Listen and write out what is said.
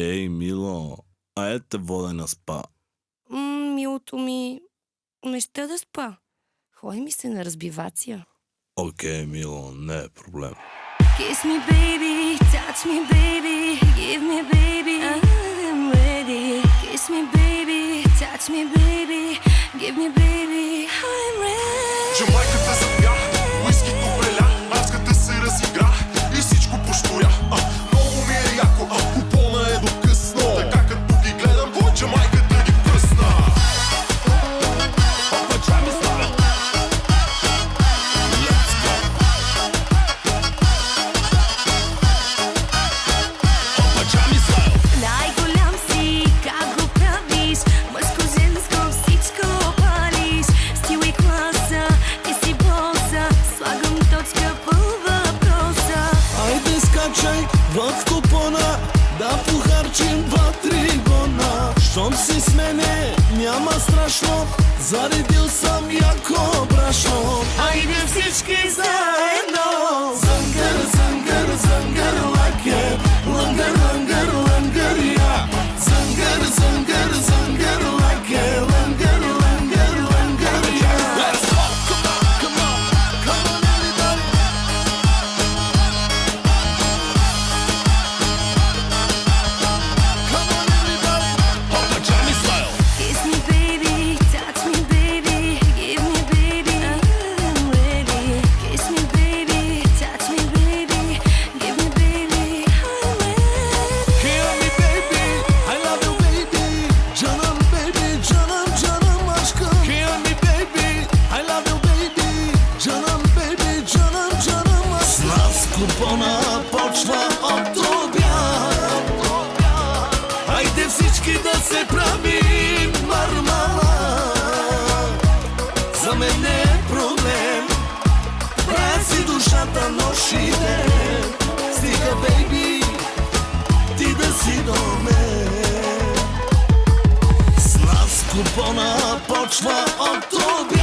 Ей, мило, айде те водя на спа. Милото ми, не ще да спа. Ходи ми се на разбивация. Окей, мило, не е проблем. Kiss me baby, touch me baby, give me baby, I'm ready. Kiss me baby, touch me baby, give me baby, I'm ready. Джамайката запя, уискито преля, адската се разигра и всичко поштуря. Много ми е яко, купона е до късно. Така като ги гледам, Джамайката ги пръсна. Пачами става. Let's go. Пачами става. Най-голям си, как го правиш, мъжко, женско, всичко палиш. Стил и класа, ти си боса, слагам точка по въпроса. Айде скачай в купона, да похарчим 2-3 гона. Щом си с мене, няма страшно, заредил съм яко брашно. Айде всички заедно. Зънгър, зънгър, зънгър лаке, лънгър, лънгър, лънгър я. Зънгър, зънгър, зънгър лаке, лънгър, лънгър, лънгър я. Let's go! Come on, come on everybody. Come on everybody. Пачами става. Kiss me baby, touch me baby, give me baby, I'm ready. Kiss me baby, touch me baby, give me baby, I'm ready. Hear me baby, I love you baby. Canım baby, canım canım aşkım. Hear me baby, I love you baby. Canım baby, canım canım aşkım. Слав с купона почва от обяд. Хайде всички да се правим мармала. За мен не е проблем. Правя си душата нощ и ден. Стига бейби, ти да си до мен. С нас купона почва от обяд.